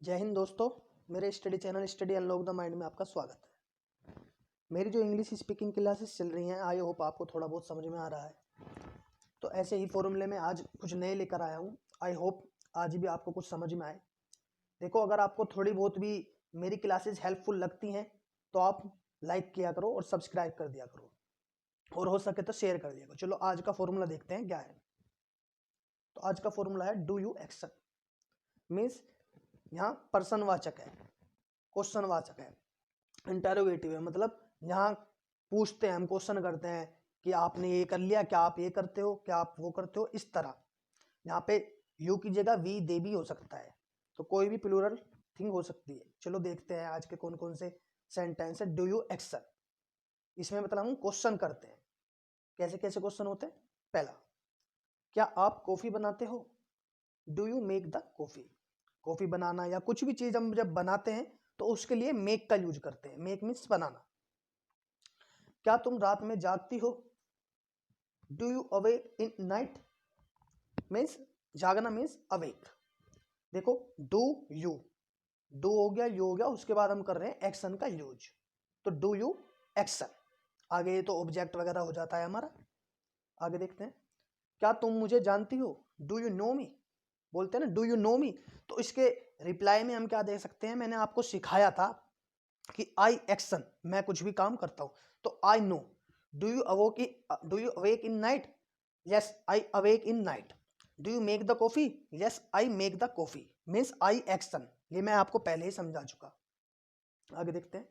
जय हिंद दोस्तों, मेरे study channel study unlock the mind में आपका स्वागत है। मेरी जो इंग्लिश स्पीकिंग क्लासेस चल रही हैं, आई होप आपको थोड़ा बहुत समझ में आ रहा है। तो ऐसे ही फॉर्मूले में आज कुछ नए लेकर आया हूँ। आई होप आज भी आपको कुछ समझ में आए। देखो, अगर आपको थोड़ी बहुत भी मेरी क्लासेस हेल्पफुल लगती हैं तो आप लाइक किया करो और सब्सक्राइब कर दिया करो, और हो सके तो शेयर कर दिया करो। चलो आज का फॉर्मूला देखते हैं क्या है। तो आज का फॉर्मूला है डू यू एक्शन। मीन्स यहाँ पर्सन वाचक है, क्वेश्चन वाचक है, इंटरोगेटिव है। मतलब यहाँ पूछते हैं, हम क्वेश्चन करते हैं कि आपने ये कर लिया, क्या आप ये करते हो, क्या आप वो करते हो, इस तरह। यहाँ पे यू की जगह वी दे भी हो सकता है, तो कोई भी प्लूरल थिंग हो सकती है। चलो देखते हैं आज के कौन कौन से सेंटेंस है। डू यू एक्शन, इसमें मतलब हम क्वेश्चन करते हैं। कैसे कैसे क्वेश्चन होते हैं। पहला, क्या आप कॉफी बनाते हो। Do you make the coffee. Coffee बनाना या कुछ भी चीज हम जब बनाते हैं तो उसके लिए मेक का यूज करते हैं। मेक मीन्स बनाना। क्या तुम रात में जागती हो। Do you awake in night. Means जागना मीन्स अवेक। देखो, डू यू, डू हो गया, यू हो गया, उसके बाद हम कर रहे हैं एक्शन का यूज, तो डू यू एक्शन। आगे तो ऑब्जेक्ट वगैरह हो जाता है हमारा। आगे देखते हैं। क्या तुम मुझे जानती हो। डू यू नो मी। बोलते हैं ना डू यू नो मी, तो इसके रिप्लाई में हम क्या दे सकते हैं। मैंने आपको सिखाया था कि आई एक्शन, मैं कुछ भी काम करता हूं, तो I know. Do you awake in night. Yes I awake in night. Do you make the coffee. Yes I make the coffee. Means I action. ये मैं आपको पहले ही समझा चुका। आगे देखते हैं।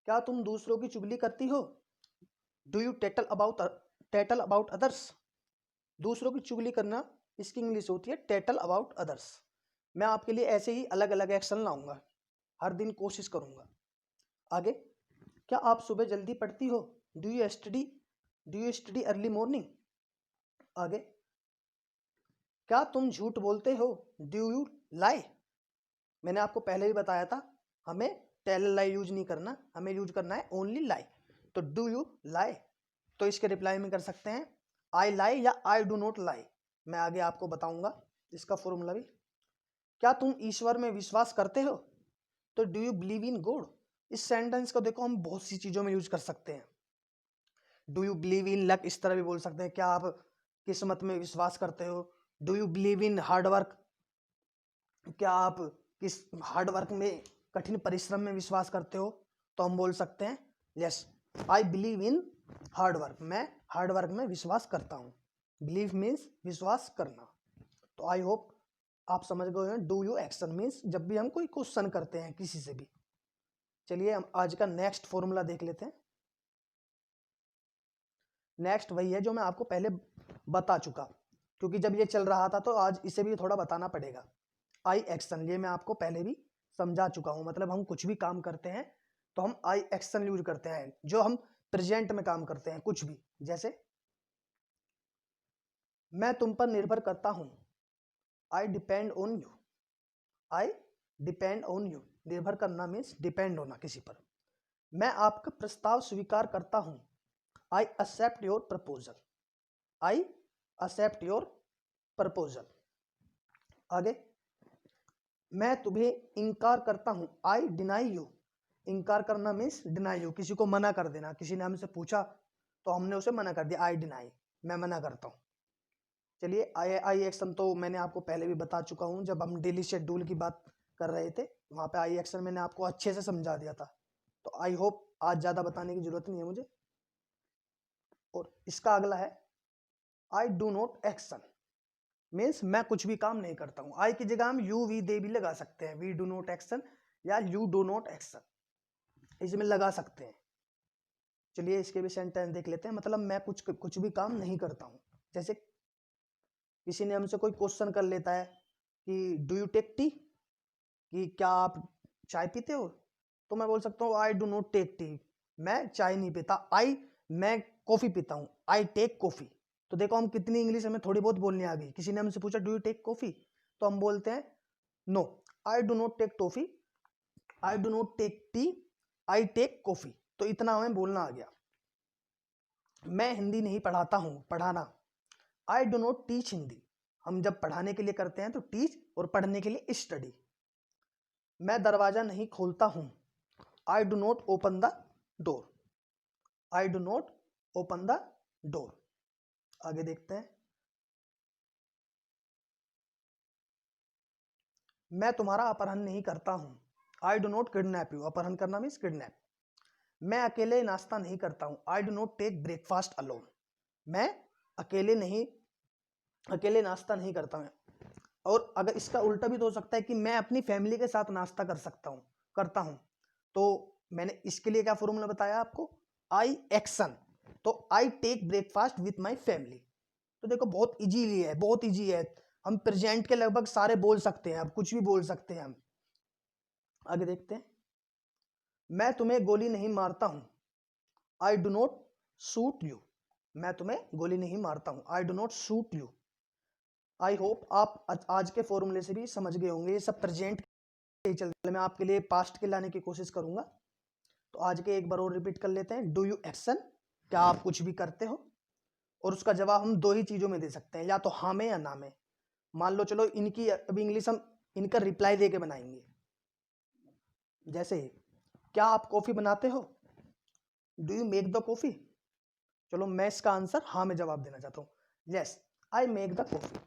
क्या तुम दूसरों की चुगली करती हो। Do you tattle about others. दूसरों की चुगली करना, इसकी इंग्लिश होती है टेटल अबाउट अदर्स। मैं आपके लिए ऐसे ही अलग अलग एक्शन लाऊंगा, हर दिन कोशिश करूंगा। आगे, क्या आप सुबह जल्दी पढ़ती हो। Do you study early morning. आगे, क्या तुम झूठ बोलते हो। डू यू लाई। मैंने आपको पहले भी बताया था, हमें टेल लाई यूज नहीं करना, हमें यूज करना है ओनली लाई। तो डू यू लाई, तो इसके रिप्लाई में कर सकते हैं आई लाई या आई डू नॉट लाई। मैं आगे आपको बताऊंगा इसका फॉर्मूला भी। क्या तुम ईश्वर में विश्वास करते हो। तो do you believe in God. इस सेंटेंस को देखो, हम बहुत सी चीजों में यूज कर सकते हैं। Do you believe in luck, इस तरह भी बोल सकते हैं। क्या आप किस्मत में विश्वास करते हो। Do you believe in hard work. क्या आप किस हार्ड वर्क में, कठिन परिश्रम में विश्वास करते हो। तो हम बोल सकते हैं yes I believe in hard work. मैं हार्ड वर्क में विश्वास करता हूँ। बिलीव मीन्स विश्वास करना। तो आई होप आप समझ गए हैं। डू यू एक्शन मीन्स जब भी हम कोई क्वेश्चन करते हैं किसी से भी। चलिए हम आज का नेक्स्ट फॉर्मूला देख लेते हैं। नेक्स्ट वही है जो मैं आपको पहले बता चुका, क्योंकि जब ये चल रहा था तो आज इसे भी थोड़ा बताना पड़ेगा। आई एक्शन, ये मैं आपको पहले भी समझा चुका हूं। मतलब हम कुछ भी काम करते हैं तो हम आई एक्शन यूज करते हैं, जो हम प्रेजेंट में काम करते हैं कुछ भी। जैसे, मैं तुम पर निर्भर करता हूं। I depend on you. I depend on you. निर्भर करना मीन्स डिपेंड होना किसी पर। मैं आपका प्रस्ताव स्वीकार करता हूं। I accept your proposal. I accept your proposal. आगे, मैं तुम्हें इनकार करता हूं। I deny you. इनकार करना मीन्स डिनाई यू, किसी को मना कर देना। किसी ने हमसे पूछा तो हमने उसे मना कर दिया, आई डिनाई, मैं मना करता हूं। चलिए, आई एक्शन तो मैंने आपको पहले भी बता चुका हूं, जब हम डेली शेड्यूल की बात कर रहे थे वहां पे आई एक्शन मैंने आपको अच्छे से समझा दिया था। तो आई होप आज ज्यादा बताने की जरूरत नहीं है मुझे। और इसका अगला है आई डू नॉट एक्शन। मीन्स मैं कुछ भी काम नहीं करता हूं। आई की जगह हम यू वी दे भी लगा सकते हैं। वी डू नॉट एक्शन या यू डू नॉट एक्शन, इसमें लगा सकते हैं। चलिए इसके भी सेंटेंस देख लेते हैं। मतलब मैं कुछ भी काम नहीं करता हूं। जैसे किसी ने हमसे कोई क्वेश्चन कर लेता है कि डू यू टेक टी, कि क्या आप चाय पीते हो। तो मैं बोल सकता हूँ I do not take tea, मैं चाय नहीं पीता। मैं कॉफी पीता हूँ। I take coffee. तो देखो हम कितनी इंग्लिश हमें थोड़ी बहुत बोलनी आ गई। किसी ने हमसे पूछा डू यू टेक कॉफी, तो हम बोलते हैं no, I do not take toffee, I do not take tea, I take coffee. तो इतना हमें बोलना आ गया। मैं हिंदी नहीं पढ़ाता हूं। पढ़ाना, आई डू नॉट टीच हिंदी। हम जब पढ़ाने के लिए करते हैं तो टीच, और पढ़ने के लिए स्टडी। मैं दरवाजा नहीं खोलता हूं, I do not open the door, I do not open the door. आगे देखते हैं। मैं तुम्हारा अपहरण नहीं करता हूं, I do not kidnap you, अपहरण करना मीन्स किडनैप। मैं अकेले नाश्ता नहीं करता हूं, I do not take breakfast alone, मैं अकेले नाश्ता नहीं करता हूं। और अगर इसका उल्टा भी तो हो सकता है कि मैं अपनी फैमिली के साथ नाश्ता करता हूं। तो मैंने इसके लिए क्या फॉर्मूला बताया आपको, आई एक्शन, तो I take breakfast with my family. तो देखो बहुत इजीली है, बहुत इजी है, हम प्रेजेंट के लगभग सारे बोल सकते हैं, अब कुछ भी बोल सकते हैं हम। आगे देखते हैं। मैं तुम्हें गोली नहीं मारता हूं, I do not shoot you, मैं तुम्हें गोली नहीं मारता हूं, I do not shoot you. I hope आप आज के फॉर्मूले से भी समझ गए होंगे, ये सब प्रेजेंट के चलते मैं आपके लिए पास्ट के लाने की कोशिश करूंगा। तो आज के एक बार और रिपीट कर लेते हैं। डू यू एक्शन, क्या आप कुछ भी करते हो, और उसका जवाब हम दो ही चीजों में दे सकते हैं, या तो हाँ में या ना में। मान लो चलो इनकी अभी इंग्लिश हम इनका रिप्लाई दे के बनाएंगे। जैसे क्या आप कॉफी बनाते हो, do you make the coffee. चलो मैं इसका आंसर हाँ में जवाब देना चाहता हूं, yes I make the coffee.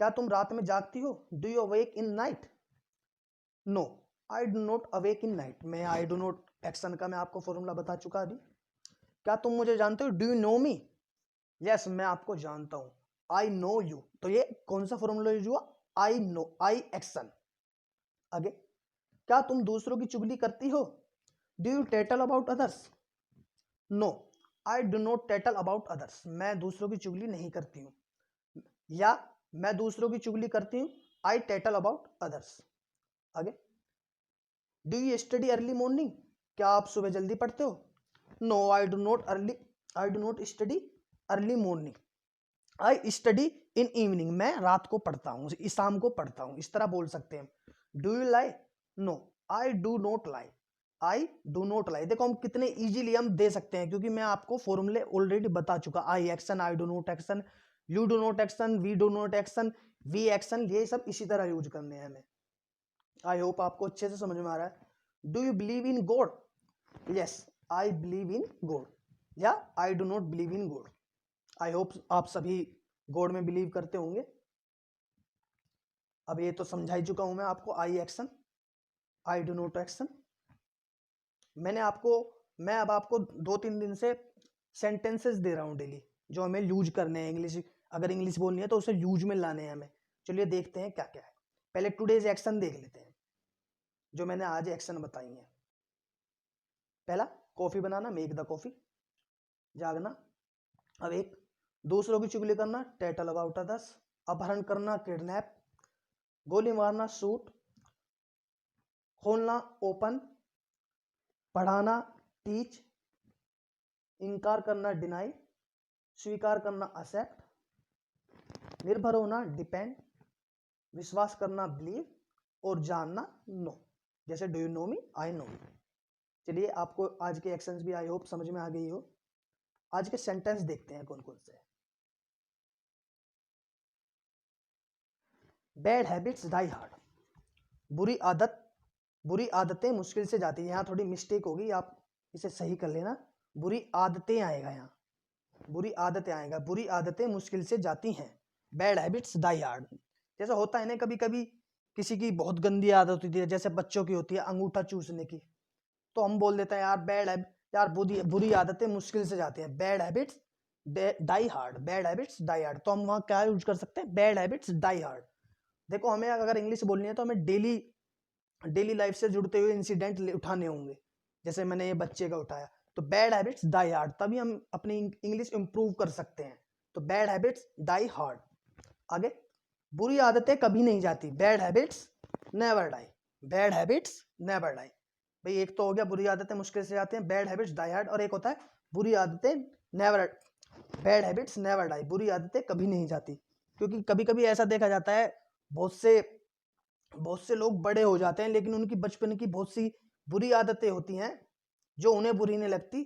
क्या तुम रात में जागती हो, do you awake in night, no I do not awake in night. मैं आई डू नॉट एक्शन का मैं आपको फॉर्मूला बता चुका अभी। क्या तुम मुझे जानते हो, do you know me, yes मैं आपको जानता हूं, आई नो यू। तो ये कौन सा फॉर्मूला यूज हुआ, आई नो, आई एक्शन। आगे, क्या तुम दूसरों की चुगली करती हो, do you tattle about others, no I do not tattle about others, मैं दूसरों की चुगली नहीं करती हूं, या मैं दूसरों की चुगली करती हूं, आई टेटल अबाउट अदर्स। आगे, do you study early morning, क्या आप सुबह जल्दी पढ़ते हो, no I do not study early morning, I study in evening, मैं रात को पढ़ता हूँ, शाम को पढ़ता हूँ, इस तरह बोल सकते हैं। Do you lie, no I do not lie, I do not lie. देखो हम कितने इजीली हम दे सकते हैं, क्योंकि मैं आपको फॉर्मूले ऑलरेडी बता चुका, I action, I do not action, you do not action, we do not action, we action, ये सब इसी तरह यूज करने हैं हमें। आई होप आपको अच्छे से समझ में आ रहा है। Do you believe in God, yes I believe in God, या I do not believe in God. I hope आप सभी गॉड में बिलीव करते होंगे। अब ये तो समझा ही चुका हूं मैं आपको, I action, I do not action. मैं अब आपको 2-3 दिन से सेंटेंसेस दे रहा हूं डेली, जो हमें यूज करने हैं। इंग्लिश, अगर इंग्लिश बोलनी है तो उसे यूज में लाने हैं हमें। चलिए देखते हैं क्या क्या है। पहले टुडेज एक्शन देख लेते हैं, जो मैंने आज एक्शन बताई हैं। पहला, coffee banana, make the coffee. जागना, अब एक, दूसरों की चुगली करना, टेटल अबाउट अदर्स। अपहरण करना, किडनैप। गोली मारना, शूट। खोलना, ओपन। पढ़ाना, टीच। इनकार करना, डिनाई। स्वीकार करना, एक्सेप्ट। निर्भर होना, डिपेंड। विश्वास करना, बिलीव। और जानना, नो। जैसे do you know me, I know you. चलिए आपको आज के एक्शंस भी आई होप समझ में आ गई हो। आज के सेंटेंस देखते हैं कौन कौन से। बैड हैबिट्स डाई हार्ड, बुरी आदतें मुश्किल से जाती है। यहाँ थोड़ी मिस्टेक होगी, आप इसे सही कर लेना। बुरी आदतें आएगा यहाँ, बुरी आदतें आएगा, बुरी आदतें मुश्किल से जाती हैं। Bad habits die hard. जैसा होता है ना, कभी कभी किसी की बहुत गंदी आदत होती है, जैसे बच्चों की होती है अंगूठा चूसने की, तो हम बोल देते हैं यार बुरी आदतें मुश्किल से जाती हैं, bad habits die hard, bad habits die hard. तो हम वहाँ क्या यूज कर सकते हैं, बैड हैबिट्स डाई हार्ड। देखो हमें अगर इंग्लिश बोलनी है तो हमें डेली लाइफ से जुड़ते हुए इंसिडेंट उठाने होंगे। जैसे मैंने ये बच्चे का उठाया, तो बैड हैबिट्स डाई हार्ड, तभी हम अपनी इंग्लिश इंप्रूव कर सकते हैं। तो बैड हैबिट्स डाई हार्ड। आगे, बुरी आदतें कभी नहीं जाती, bad habits never die, bad habits never die. भाई एक तो हो गया बुरी आदतें मुश्किल से जाती हैं, बैड हैबिट्स डाई हार्ड, और एक होता है बुरी आदतें never, bad habits never die, बुरी आदतें कभी नहीं जाती। क्योंकि कभी कभी ऐसा देखा जाता है, बहुत से लोग बड़े हो जाते हैं, लेकिन उनकी बचपन की बहुत सी बुरी आदतें होती हैं जो उन्हें बुरी नहीं लगती।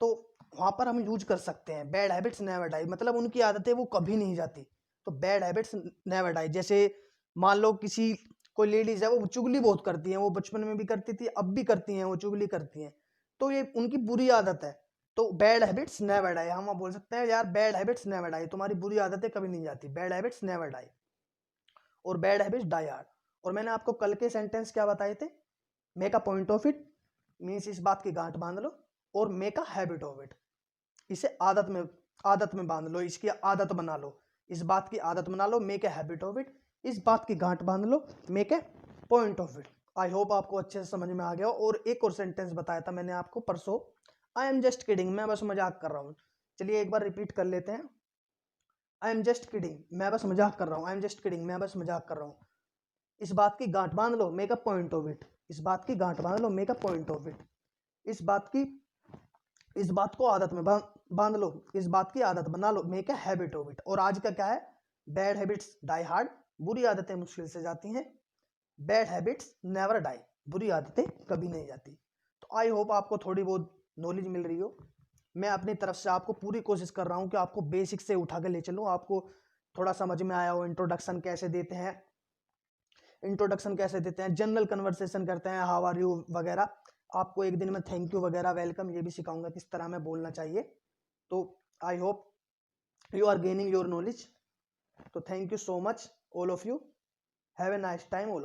तो वहां पर हम यूज कर सकते हैं बैड हैबिट्स नेवर डाई, मतलब उनकी आदतें वो कभी नहीं जाती। तो बैड हैबिट्स नेवर डाई। जैसे मान लो किसी कोई लेडीज है, वो चुगली बहुत करती है, वो बचपन में भी करती थी, अब भी करती हैं, वो चुगली करती हैं, तो ये उनकी बुरी आदत है। तो बैड हैबिट्स नेवर डाई, हम बोल सकते हैं यार बैड हैबिट्स नेवर डाई, तुम्हारी बुरी आदतें कभी नहीं जाती, बैड हैबिट्स नेवर डाई। और बैड हैबिट्स डाई हार्ड। और मैंने आपको कल के सेंटेंस क्या बताए थे, make a point of it means इस बात की गांठ बांध लो, और make a habit of it, इसे आदत में बांध लो, इसकी आदत बना लो, इस बात की आदत बना लो, make a habit of it, इस बात की गांठ बांध लो, make a point of it. I hope आपको अच्छे से समझ में आ गया हो। और एक और सेंटेंस बताया था मैंने आपको परसों, आई एम जस्ट किडिंग, मैं बस मजाक कर रहा हूँ। चलिए एक बार रिपीट कर लेते हैं, आई एम जस्ट किडिंग, मैं बस मजाक कर रहा हूँ, आई एम जस्ट किडिंग, मैं बस मजाक कर रहा हूँ, इस बात की गांठ बांध लो, make a point of it, इस बात की गांठ बांध लो, make a point of it, इस बात की, इस बात को आदत में बांध लो, इस बात की आदत बना लो, make a habit of it. और आज का क्या है, बैड हैबिट्स डाई हार्ड, बुरी आदतें मुश्किल से जाती हैं, बैड हैबिट्स नेवर डाई, बुरी आदतें कभी नहीं जाती। तो आई होप आपको थोड़ी बहुत नॉलेज मिल रही हो। मैं अपनी तरफ से आपको पूरी कोशिश कर रहा हूँ कि आपको बेसिक से उठा के ले चलूँ, आपको थोड़ा समझ में आया हो, इंट्रोडक्शन कैसे देते हैं, जनरल कन्वर्सेशन करते हैं, हाउ आर यू वगैरह। आपको एक दिन में थैंक यू वगैरह, वेलकम, ये भी सिखाऊंगा किस तरह में बोलना चाहिए। तो I hope you are gaining your knowledge. तो thank you so much all of you, have a nice time all of